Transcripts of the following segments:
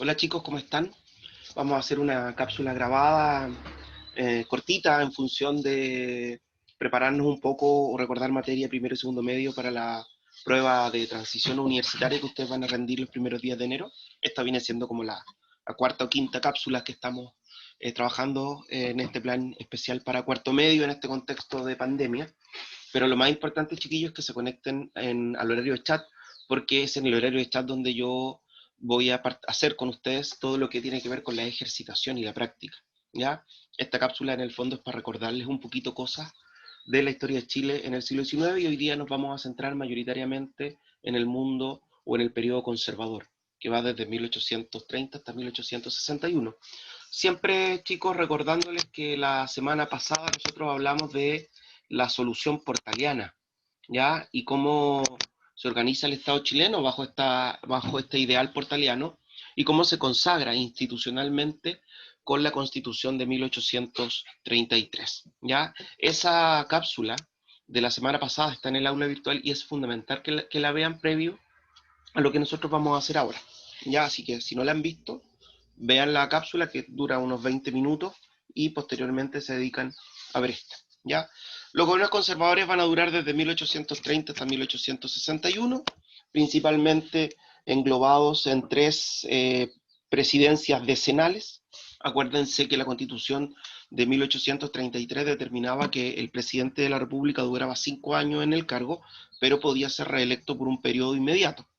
Hola chicos, ¿cómo están? Vamos a hacer una cápsula grabada cortita en función de prepararnos un poco o recordar materia primero y segundo medio para la prueba de transición universitaria que ustedes van a rendir los primeros días de enero. Esta viene siendo como la cuarta o quinta cápsula que estamos trabajando en este plan especial para cuarto medio en este contexto de pandemia. Pero lo más importante, chiquillos, es que se conecten al horario de chat, porque es en el horario de chat donde yo voy a hacer con ustedes todo lo que tiene que ver con la ejercitación y la práctica. ¿Ya? Esta cápsula en el fondo es para recordarles un poquito cosas de la historia de Chile en el siglo XIX y hoy día nos vamos a centrar mayoritariamente en el mundo o en el periodo conservador, que va desde 1830 hasta 1861. Siempre, chicos, recordándoles que la semana pasada nosotros hablamos de la solución portaliana, ¿ya? Y cómo se organiza el Estado chileno bajo este ideal portaliano y cómo se consagra institucionalmente con la Constitución de 1833, ¿ya? Esa cápsula de la semana pasada está en el aula virtual y es fundamental que la vean previo a lo que nosotros vamos a hacer ahora, ¿ya? Así que si no la han visto, vean la cápsula que dura unos 20 minutos y posteriormente se dedican a ver esta, ¿ya? Los gobiernos conservadores van a durar desde 1830 hasta 1861, principalmente englobados en tres presidencias decenales. Acuérdense que la Constitución de 1833 determinaba que el presidente de la República duraba 5 años en el cargo, pero podía ser reelecto por un periodo inmediato.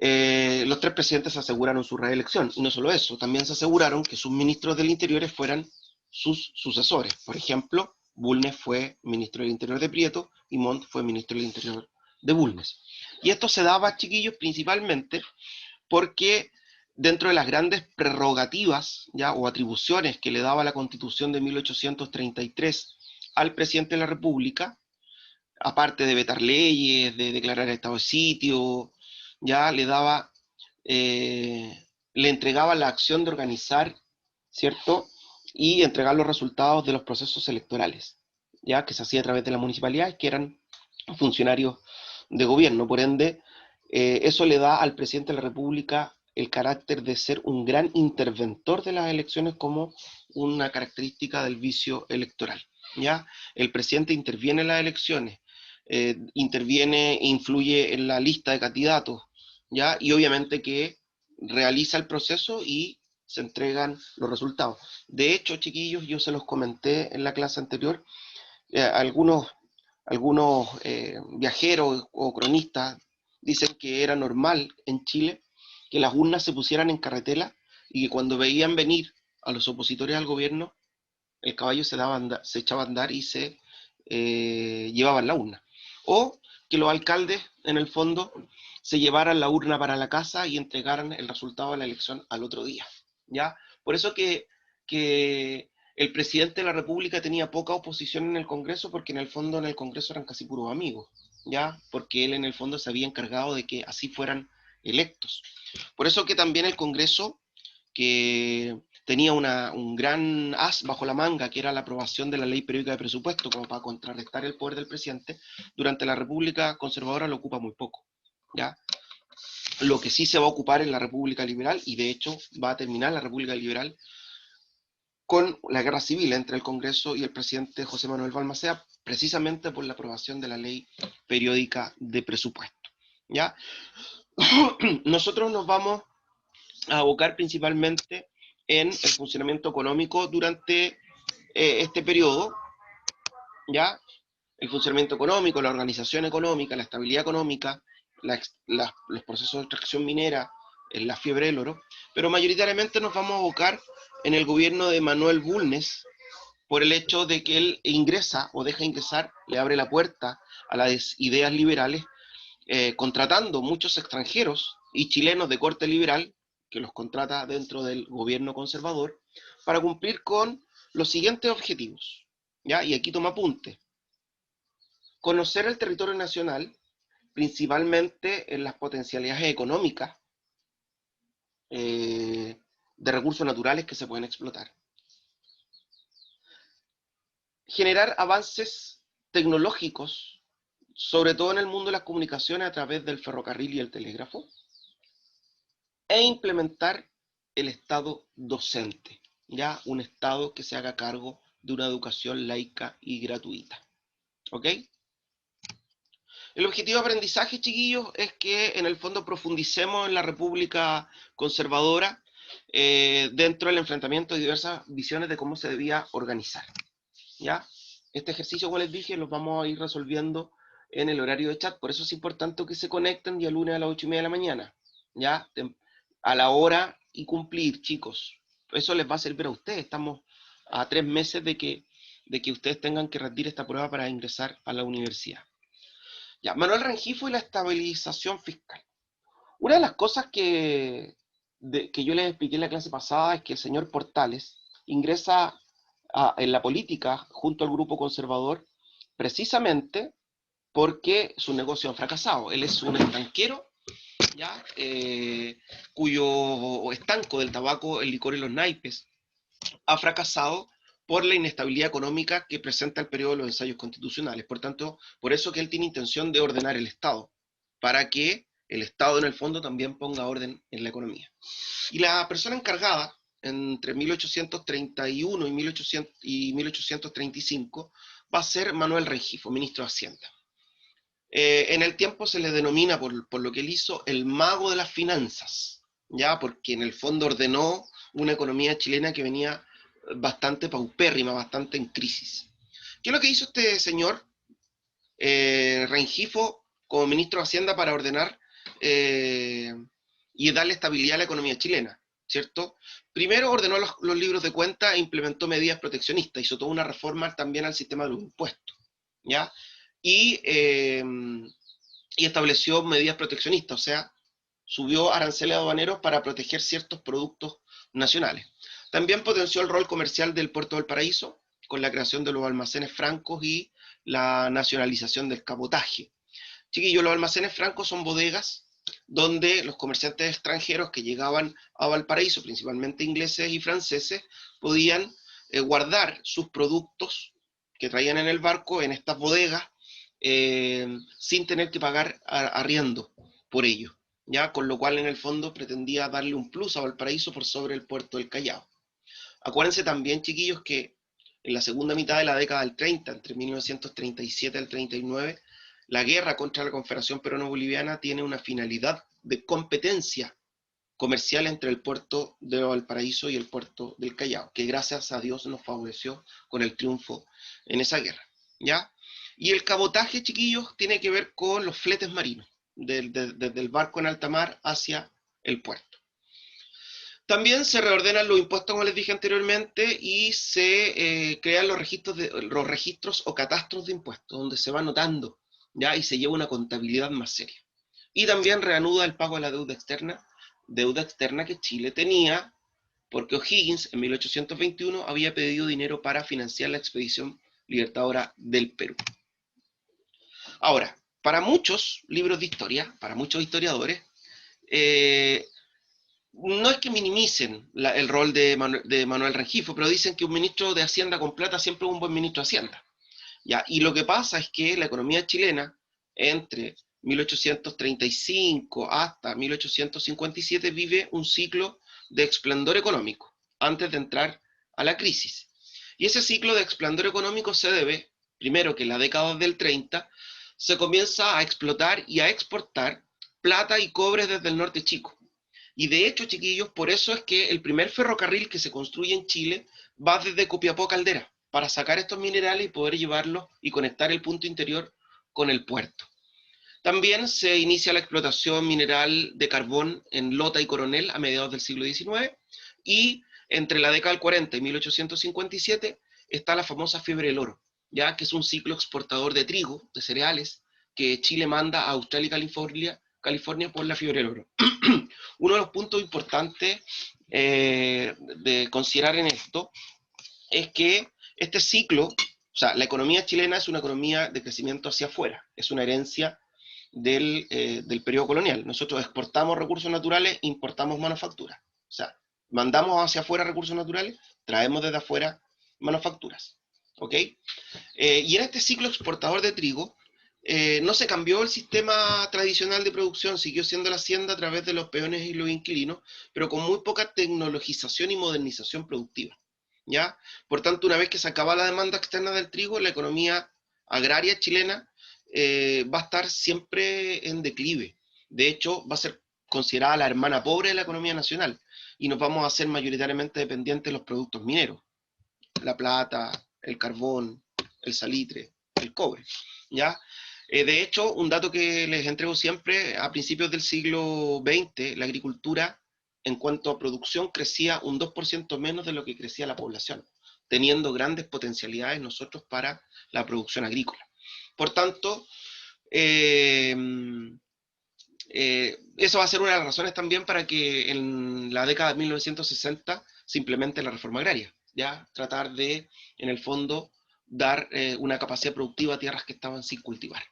Los tres presidentes aseguraron su reelección, y no solo eso, también se aseguraron que sus ministros del Interior fueran sus sucesores. Por ejemplo, Bulnes fue ministro del Interior de Prieto y Montt fue ministro del Interior de Bulnes. Y esto se daba, chiquillos, principalmente porque dentro de las grandes prerrogativas ya, o atribuciones que le daba la Constitución de 1833 al presidente de la República, aparte de vetar leyes, de declarar estado de sitio, ya le daba, le entregaba la acción de organizar, ¿cierto? Y entregar los resultados de los procesos electorales, ya que se hacía a través de las municipalidades, que eran funcionarios de gobierno. Por ende, eso le da al presidente de la República el carácter de ser un gran interventor de las elecciones como una característica del vicio electoral. ¿Ya? El presidente interviene en las elecciones, interviene e influye en la lista de candidatos, ¿ya? Y obviamente que realiza el proceso y se entregan los resultados. De hecho, chiquillos, yo se los comenté en la clase anterior, algunos viajeros o cronistas dicen que era normal en Chile que las urnas se pusieran en carretera y que cuando veían venir a los opositores al gobierno, el caballo se echaba a andar y se llevaban la urna. O que los alcaldes, en el fondo, se llevaran la urna para la casa y entregaran el resultado de la elección al otro día. ¿Ya? Por eso que el presidente de la República tenía poca oposición en el Congreso, porque en el fondo en el Congreso eran casi puros amigos, ¿ya? Porque él en el fondo se había encargado de que así fueran electos. Por eso que también el Congreso, que tenía un gran as bajo la manga, que era la aprobación de la ley periódica de presupuesto, como para contrarrestar el poder del presidente, durante la República Conservadora lo ocupa muy poco. ¿Ya? Lo que sí se va a ocupar en la República Liberal, y de hecho va a terminar la República Liberal con la guerra civil entre el Congreso y el presidente José Manuel Balmaceda, precisamente por la aprobación de la ley periódica de presupuesto. ¿Ya? Nosotros nos vamos a abocar principalmente en el funcionamiento económico durante este periodo, ¿ya? El funcionamiento económico, la organización económica, la estabilidad económica, los procesos de extracción minera, la fiebre del oro, pero mayoritariamente nos vamos a abocar en el gobierno de Manuel Bulnes por el hecho de que él ingresa o deja ingresar, le abre la puerta a las ideas liberales, contratando muchos extranjeros y chilenos de corte liberal, que los contrata dentro del gobierno conservador, para cumplir con los siguientes objetivos. ¿Ya? Y aquí toma apunte. Conocer el territorio nacional, principalmente en las potencialidades económicas de recursos naturales que se pueden explotar. Generar avances tecnológicos, sobre todo en el mundo de las comunicaciones a través del ferrocarril y el telégrafo. e implementar el Estado docente, ya un Estado que se haga cargo de una educación laica y gratuita. ¿Ok? El objetivo de aprendizaje, chiquillos, es que en el fondo profundicemos en la República conservadora dentro del enfrentamiento de diversas visiones de cómo se debía organizar. ¿Ya? Este ejercicio, como les dije, los vamos a ir resolviendo en el horario de chat, por eso es importante que se conecten día lunes a las 8:30 de la mañana, ¿ya? A la hora y cumplir, chicos. Eso les va a servir a ustedes. Estamos a 3 meses de que ustedes tengan que rendir esta prueba para ingresar a la universidad. Ya, Manuel Rengifo y la estabilización fiscal. Una de las cosas que yo les expliqué en la clase pasada es que el señor Portales ingresa en la política junto al grupo conservador precisamente porque su negocio ha fracasado. Él es un estanquero, ¿ya? Cuyo estanco del tabaco, el licor y los naipes ha fracasado por la inestabilidad económica que presenta el periodo de los ensayos constitucionales. Por tanto, por eso que él tiene intención de ordenar el Estado, para que el Estado en el fondo también ponga orden en la economía. Y la persona encargada, entre 1831 y 1835, va a ser Manuel Rengifo, ministro de Hacienda. En el tiempo se le denomina, por lo que él hizo, el mago de las finanzas, ¿ya? Porque en el fondo ordenó una economía chilena que venía bastante paupérrima, bastante en crisis. ¿Qué es lo que hizo este señor Rengifo como ministro de Hacienda para ordenar y darle estabilidad a la economía chilena? ¿Cierto? Primero ordenó los libros de cuenta e implementó medidas proteccionistas, hizo toda una reforma también al sistema de los impuestos, ¿ya? Y estableció medidas proteccionistas, o sea, subió aranceles aduaneros para proteger ciertos productos nacionales. También potenció el rol comercial del Puerto del Paraíso, con la creación de los almacenes francos y la nacionalización del cabotaje. Chiquillos, los almacenes francos son bodegas donde los comerciantes extranjeros que llegaban a Valparaíso, principalmente ingleses y franceses, podían guardar sus productos que traían en el barco en estas bodegas sin tener que pagar arriendo por ello, ¿ya? Con lo cual en el fondo pretendía darle un plus a Valparaíso por sobre el puerto del Callao. Acuérdense también, chiquillos, que en la segunda mitad de la década del 30, entre 1937 y el 39, la guerra contra la Confederación Peruano-Boliviana tiene una finalidad de competencia comercial entre el puerto de Valparaíso y el puerto del Callao, que gracias a Dios nos favoreció con el triunfo en esa guerra, ¿ya? Y el cabotaje, chiquillos, tiene que ver con los fletes marinos, desde el barco en alta mar hacia el puerto. También se reordenan los impuestos, como les dije anteriormente, y se crean los registros o catastros de impuestos, donde se va anotando, ¿ya? Y se lleva una contabilidad más seria. Y también reanuda el pago de la deuda externa que Chile tenía, porque O'Higgins en 1821 había pedido dinero para financiar la expedición libertadora del Perú. Ahora, para muchos libros de historia, para muchos historiadores, no es que minimicen el rol de Manuel Rengifo, pero dicen que un ministro de Hacienda con plata siempre es un buen ministro de Hacienda. ¿Ya? Y lo que pasa es que la economía chilena, entre 1835 hasta 1857, vive un ciclo de esplendor económico, antes de entrar a la crisis. Y ese ciclo de esplendor económico se debe, primero, que en la década del 30 se comienza a explotar y a exportar plata y cobre desde el norte chico. Y de hecho, chiquillos, por eso es que el primer ferrocarril que se construye en Chile va desde Copiapó a Caldera, para sacar estos minerales y poder llevarlos y conectar el punto interior con el puerto. También se inicia la explotación mineral de carbón en Lota y Coronel a mediados del siglo XIX, y entre la década del 40 y 1857 está la famosa fiebre del oro, ya que es un ciclo exportador de trigo, de cereales, que Chile manda a Australia y California por la fiebre del oro. Uno de los puntos importantes de considerar en esto es que este ciclo, o sea, la economía chilena es una economía de crecimiento hacia afuera, es una herencia del periodo colonial. Nosotros exportamos recursos naturales, importamos manufacturas. O sea, mandamos hacia afuera recursos naturales, traemos desde afuera manufacturas. ¿Ok? Y en este ciclo exportador de trigo, no se cambió el sistema tradicional de producción, siguió siendo la hacienda a través de los peones y los inquilinos, pero con muy poca tecnologización y modernización productiva, ¿ya? Por tanto, una vez que se acaba la demanda externa del trigo, la economía agraria chilena va a estar siempre en declive. De hecho, va a ser considerada la hermana pobre de la economía nacional y nos vamos a hacer mayoritariamente dependientes de los productos mineros, la plata, el carbón, el salitre, el cobre, ¿ya? De hecho, un dato que les entrego siempre, a principios del siglo XX, la agricultura en cuanto a producción crecía un 2% menos de lo que crecía la población, teniendo grandes potencialidades nosotros para la producción agrícola. Por tanto, eh, eso va a ser una de las razones también para que en la década de 1960 se implemente la reforma agraria, ¿ya? Tratar de, en el fondo, dar una capacidad productiva a tierras que estaban sin cultivar,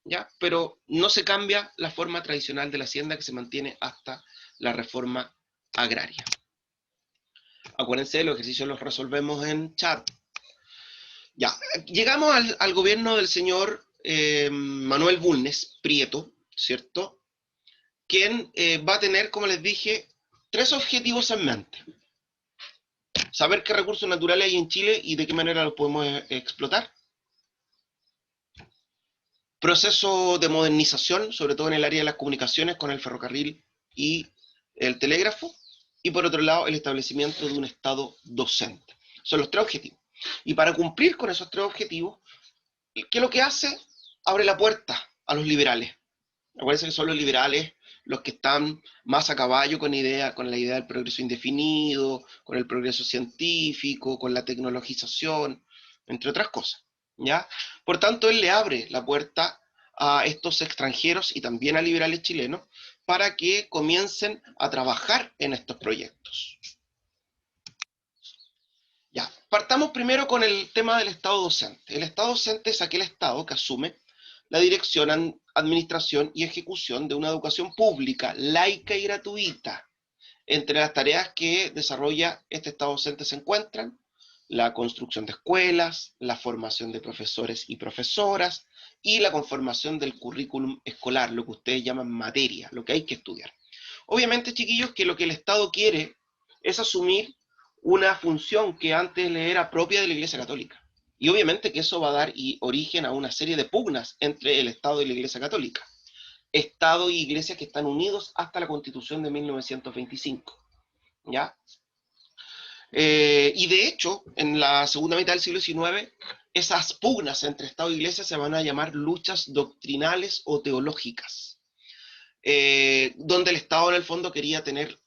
¿ya? Pero no se cambia la forma tradicional de la hacienda que se mantiene hasta la reforma agraria. Acuérdense, los ejercicios los resolvemos en chat. Ya, llegamos al gobierno del señor Manuel Bulnes Prieto, ¿cierto? Quien va a tener, como les dije, tres objetivos en mente. Saber qué recursos naturales hay en Chile y de qué manera los podemos explotar. Proceso de modernización, sobre todo en el área de las comunicaciones con el ferrocarril y el telégrafo. Y por otro lado, el establecimiento de un Estado docente. Son los tres objetivos. Y para cumplir con esos tres objetivos, ¿qué es lo que hace? Abre la puerta a los liberales. Acuérdense que son los liberales los que están más a caballo con la idea del progreso indefinido, con el progreso científico, con la tecnologización, entre otras cosas, ¿ya? Por tanto, él le abre la puerta a estos extranjeros y también a liberales chilenos para que comiencen a trabajar en estos proyectos. Ya, partamos primero con el tema del Estado docente. El Estado docente es aquel Estado que asume la dirección, administración y ejecución de una educación pública, laica y gratuita. Entre las tareas que desarrolla este Estado docente se encuentran la construcción de escuelas, la formación de profesores y profesoras y la conformación del currículum escolar, lo que ustedes llaman materia, lo que hay que estudiar. Obviamente, chiquillos, que lo que el Estado quiere es asumir una función que antes le era propia de la Iglesia Católica. Y obviamente que eso va a dar origen a una serie de pugnas entre el Estado y la Iglesia Católica. Estado y Iglesia que están unidos hasta la Constitución de 1925. ¿Ya? Y de hecho, en la segunda mitad del siglo XIX, esas pugnas entre Estado e Iglesia se van a llamar luchas doctrinales o teológicas, donde el Estado en el fondo quería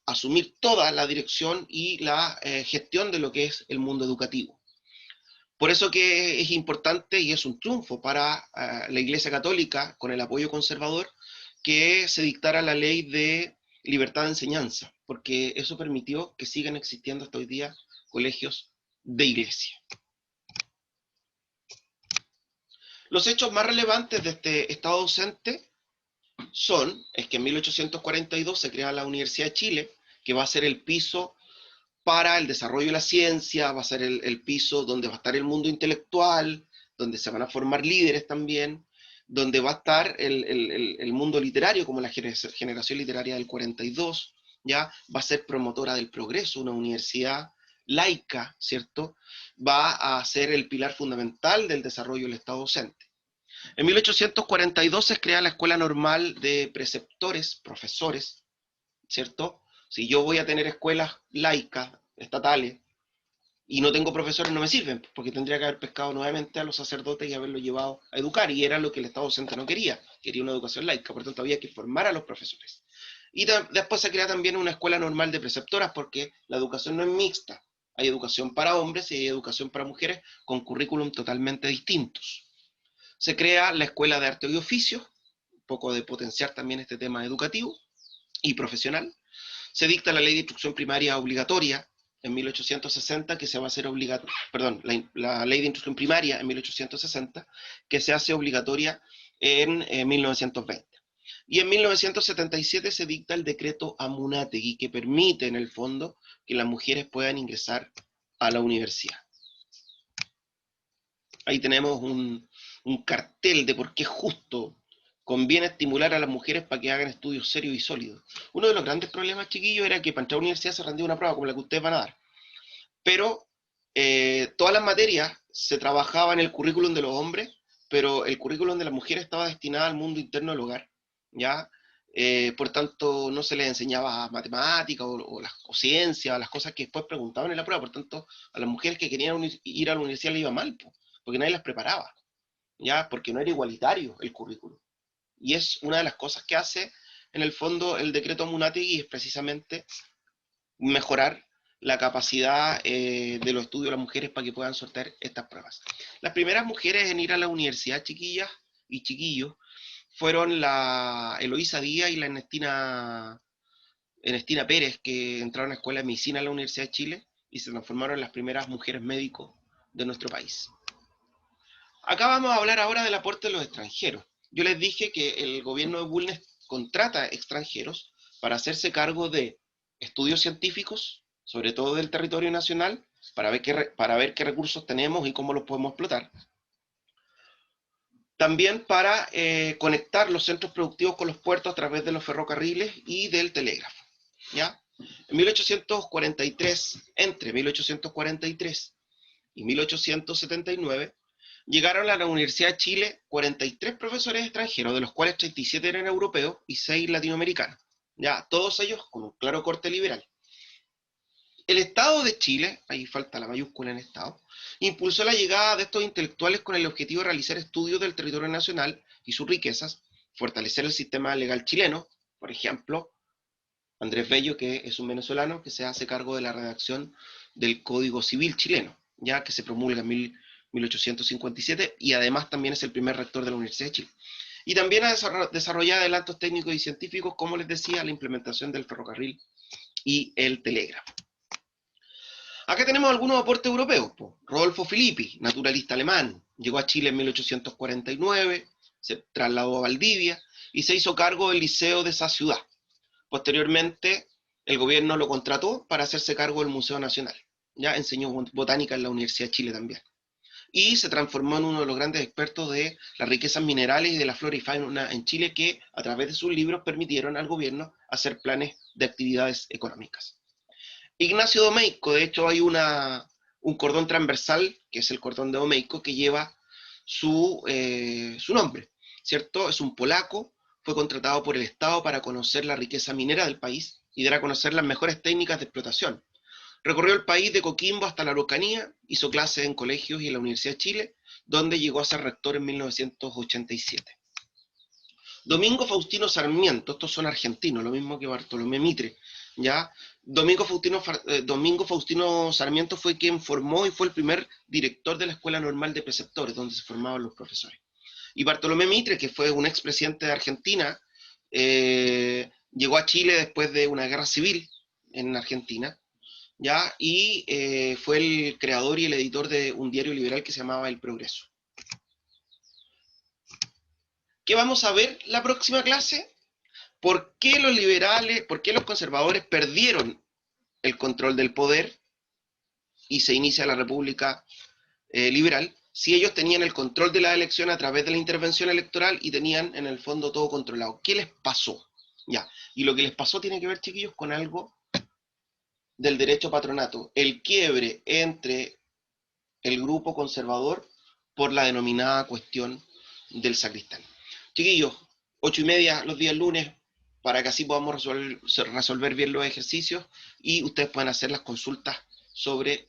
asumir toda la dirección y la gestión de lo que es el mundo educativo. Por eso que es importante y es un triunfo para la Iglesia Católica, con el apoyo conservador, que se dictara la ley de libertad de enseñanza, porque eso permitió que sigan existiendo hasta hoy día colegios de iglesia. Los hechos más relevantes de este Estado docente es que en 1842 se crea la Universidad de Chile, que va a ser el piso para el desarrollo de la ciencia, va a ser el piso donde va a estar el mundo intelectual, donde se van a formar líderes también, donde va a estar el mundo literario, como la generación literaria del 42, ya va a ser promotora del progreso, una universidad laica, ¿cierto? Va a ser el pilar fundamental del desarrollo del Estado docente. En 1842 se crea la Escuela Normal de Preceptores, Profesores, ¿cierto? Si yo voy a tener escuelas laicas, estatales, y no tengo profesores, no me sirven, porque tendría que haber pescado nuevamente a los sacerdotes y haberlos llevado a educar, y era lo que el Estado docente no quería, quería una educación laica, por lo tanto había que formar a los profesores. Y después se crea también una escuela normal de preceptoras, porque la educación no es mixta, hay educación para hombres y hay educación para mujeres con currículum totalmente distintos. Se crea la Escuela de Arte y Oficios, un poco de potenciar también este tema educativo y profesional. Se dicta la ley de instrucción primaria obligatoria en 1860, que se va a hacer obligatoria, perdón, la ley de instrucción primaria en 1860, que se hace obligatoria en 1920. Y en 1977 se dicta el decreto Amunátegui, que permite en el fondo que las mujeres puedan ingresar a la universidad. Ahí tenemos un cartel de por qué justo conviene estimular a las mujeres para que hagan estudios serios y sólidos. Uno de los grandes problemas, chiquillos, era que para entrar a la universidad se rendía una prueba como la que ustedes van a dar, pero todas las materias se trabajaba en el currículum de los hombres, pero el currículum de las mujeres estaba destinado al mundo interno del hogar, ¿ya? Por tanto, no se les enseñaba matemática o ciencia, las cosas que después preguntaban en la prueba. Por tanto, a las mujeres que querían ir a la universidad les iba mal, po, porque nadie las preparaba, ¿ya? Porque no era igualitario el currículum. Y es una de las cosas que hace, en el fondo, el decreto Munátegui, es precisamente mejorar la capacidad de los estudios de las mujeres para que puedan sortear estas pruebas. Las primeras mujeres en ir a la universidad, chiquillas y chiquillos, fueron la Eloísa Díaz y la Ernestina Pérez, que entraron a la Escuela de Medicina en la Universidad de Chile y se transformaron en las primeras mujeres médicos de nuestro país. Acá vamos a hablar ahora del aporte de los extranjeros. Yo les dije que el gobierno de Bulnes contrata extranjeros para hacerse cargo de estudios científicos, sobre todo del territorio nacional, para ver qué recursos tenemos y cómo los podemos explotar. También para conectar los centros productivos con los puertos a través de los ferrocarriles y del telégrafo, ¿ya? En 1843, entre 1843 y 1879, llegaron a la Universidad de Chile 43 profesores extranjeros, de los cuales 37 eran europeos y 6 latinoamericanos, ya, todos ellos con un claro corte liberal. El Estado de Chile, ahí falta la mayúscula en Estado, impulsó la llegada de estos intelectuales con el objetivo de realizar estudios del territorio nacional y sus riquezas, fortalecer el sistema legal chileno, por ejemplo, Andrés Bello, que es un venezolano que se hace cargo de la redacción del Código Civil chileno, ya que se promulga en 1857 y además también es el primer rector de la Universidad de Chile. Y también ha desarrollado adelantos técnicos y científicos, como les decía, la implementación del ferrocarril y el telégrafo. Acá tenemos algunos aportes europeos. Rodolfo Filippi, naturalista alemán, llegó a Chile en 1849, se trasladó a Valdivia y se hizo cargo del liceo de esa ciudad. Posteriormente, el gobierno lo contrató para hacerse cargo del Museo Nacional. Ya enseñó botánica en la Universidad de Chile también. Y se transformó en uno de los grandes expertos de las riquezas minerales y de la flora y fauna en Chile, que a través de sus libros permitieron al gobierno hacer planes de actividades económicas. Ignacio Domeyko, de hecho hay un cordón transversal, que es el cordón de Domeyko, que lleva su nombre, ¿cierto? Es un polaco, fue contratado por el Estado para conocer la riqueza minera del país y dar a conocer las mejores técnicas de explotación. Recorrió el país de Coquimbo hasta la Araucanía, hizo clases en colegios y en la Universidad de Chile, donde llegó a ser rector en 1987. Domingo Faustino Sarmiento, estos son argentinos, lo mismo que Bartolomé Mitre, ¿ya? Domingo Faustino Sarmiento fue quien formó y fue el primer director de la Escuela Normal de Preceptores, donde se formaban los profesores. Y Bartolomé Mitre, que fue un expresidente de Argentina, llegó a Chile después de una guerra civil en Argentina, ¿ya? Y fue el creador y el editor de un diario liberal que se llamaba El Progreso. ¿Qué vamos a ver la próxima clase? ¿Por qué los liberales, por qué los conservadores perdieron el control del poder y se inicia la República Liberal, si ellos tenían el control de la elección a través de la intervención electoral y tenían en el fondo todo controlado? ¿Qué les pasó? Ya, y lo que les pasó tiene que ver, chiquillos, con algo del derecho patronato, el quiebre entre el grupo conservador por la denominada cuestión del sacristán. Chiquillos, 8:30 los días lunes, para que así podamos resolver bien los ejercicios y ustedes puedan hacer las consultas sobre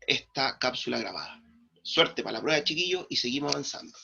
esta cápsula grabada. Suerte para la prueba, chiquillos, y seguimos avanzando.